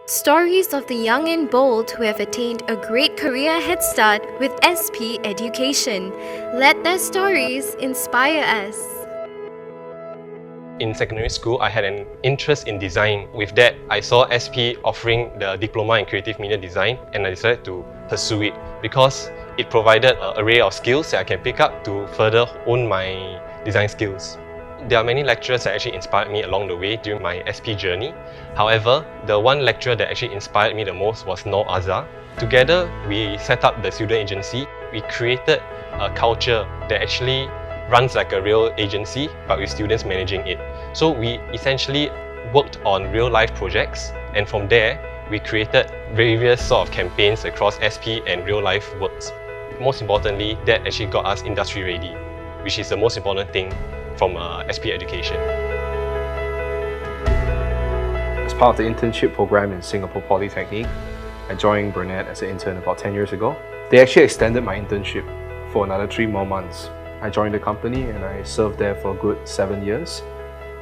Stories of the young and bold who have attained a great career head start with SP Education. Let their stories inspire us. In secondary school, I had an interest in design. With that, I saw SP offering the Diploma in Creative Media Design and I decided to pursue it because it provided an array of skills that I can pick up to further hone my design skills. There are many lecturers that actually inspired me along the way during my SP journey. However, the one lecturer that actually inspired me the most was Noor Azhar. Together, we set up the student agency. We created a culture that actually runs like a real agency, but with students managing it. So we essentially worked on real-life projects, and from there, we created various sort of campaigns across SP and real-life works. Most importantly, that actually got us industry ready, which is the most important thing from SP education. As part of the internship program in Singapore Polytechnic, I joined Burnett as an intern about 10 years ago. They actually extended my internship for another 3 more months. I joined the company and I served there for a good 7 years.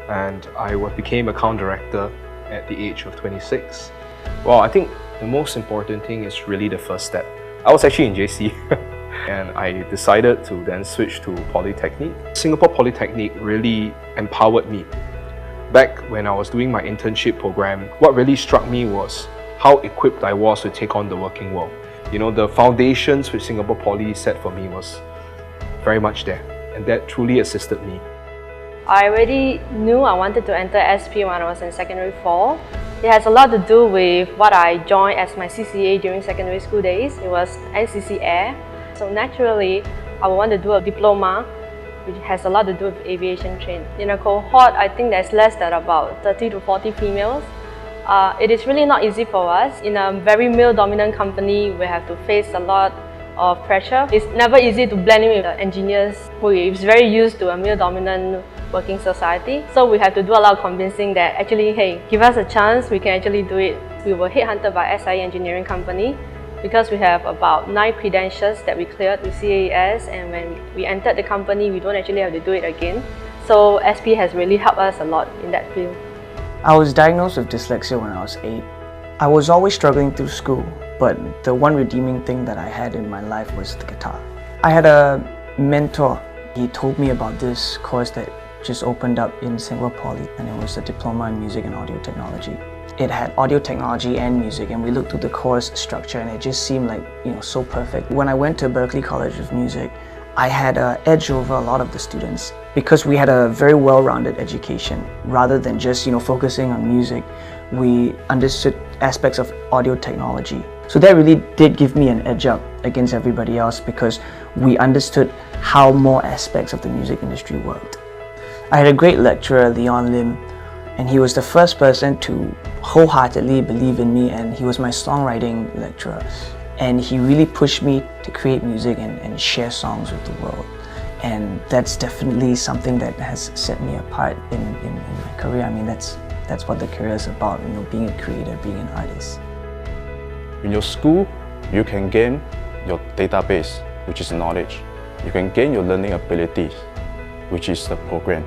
And I became account director at the age of 26. Well, I think the most important thing is really the first step. I was actually in JC and I decided to then switch to Polytechnic. Singapore Polytechnic really empowered me. Back when I was doing my internship program, what really struck me was how equipped I was to take on the working world. You know, the foundations which Singapore Poly set for me was very much there, and that truly assisted me. I already knew I wanted to enter SP when I was in secondary 4. It has a lot to do with what I joined as my CCA during secondary school days. It was NCC Air. So naturally, I would want to do a diploma, which has a lot to do with aviation training. In a cohort, I think there's less than about 30 to 40 females. It is really not easy for us. In a very male-dominant company, we have to face a lot of pressure. It's never easy to blend in with the engineers who is very used to a male-dominant working society. So we have to do a lot of convincing that actually, hey, give us a chance, we can actually do it. We were headhunted by SIE Engineering Company because we have about 9 credentials that we cleared with CAES, and when we entered the company, we don't actually have to do it again. So SP has really helped us a lot in that field. I was diagnosed with dyslexia when I was 8. I was always struggling through school, but the one redeeming thing that I had in my life was the guitar. I had a mentor. He told me about this course that just opened up in Singapore Poly, and it was a Diploma in Music and Audio Technology. It had audio technology and music, and we looked through the course structure and it just seemed like, so perfect. When I went to Berklee College of Music, I had an edge over a lot of the students because we had a very well-rounded education. Rather than just, focusing on music, we understood aspects of audio technology. So that really did give me an edge up against everybody else because we understood how more aspects of the music industry worked. I had a great lecturer, Leon Lim, and he was the first person to wholeheartedly believe in me, and he was my songwriting lecturer. And he really pushed me to create music and share songs with the world. And that's definitely something that has set me apart in my career. I mean, that's what the career is about, being a creator, being an artist. In your school, you can gain your database, which is knowledge. You can gain your learning abilities, which is the program.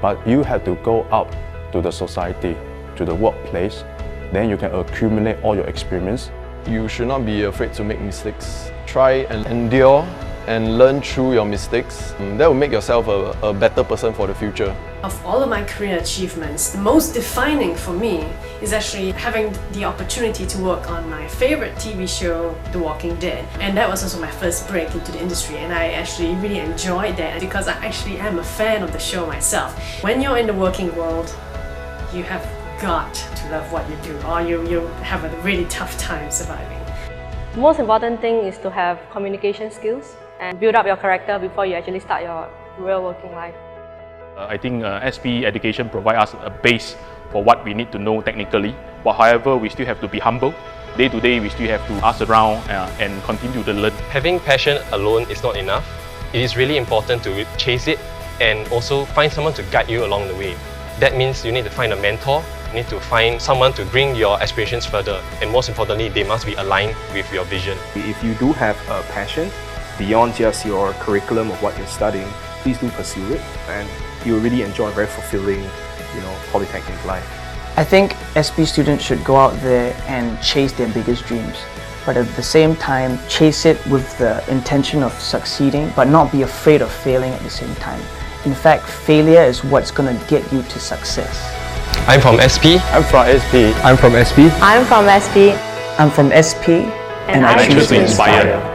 But you have to go out to the society, to the workplace, then you can accumulate all your experience. You should not be afraid to make mistakes. Try and endure and learn through your mistakes. That will make yourself a better person for the future. Of all of my career achievements, the most defining for me is actually having the opportunity to work on my favorite TV show, The Walking Dead. And that was also my first break into the industry, and I actually really enjoyed that because I actually am a fan of the show myself. When you're in the working world, you have got to love what you do, or you have a really tough time surviving. The most important thing is to have communication skills and build up your character before you actually start your real working life. I think SP education provides us a base for what we need to know technically, but however, we still have to be humble. Day to day, we still have to ask around and continue to learn. Having passion alone is not enough. It is really important to chase it and also find someone to guide you along the way. That means you need to find a mentor, you need to find someone to bring your aspirations further, and most importantly, they must be aligned with your vision. If you do have a passion beyond just your curriculum of what you're studying, please do pursue it, and you'll really enjoy a very fulfilling, Polytechnic life. I think SP students should go out there and chase their biggest dreams, but at the same time chase it with the intention of succeeding, but not be afraid of failing at the same time. In fact, failure is what's going to get you to success. I'm from SP. I'm from SP. I'm from SP. I'm from SP. I'm from SP And I choose to inspire.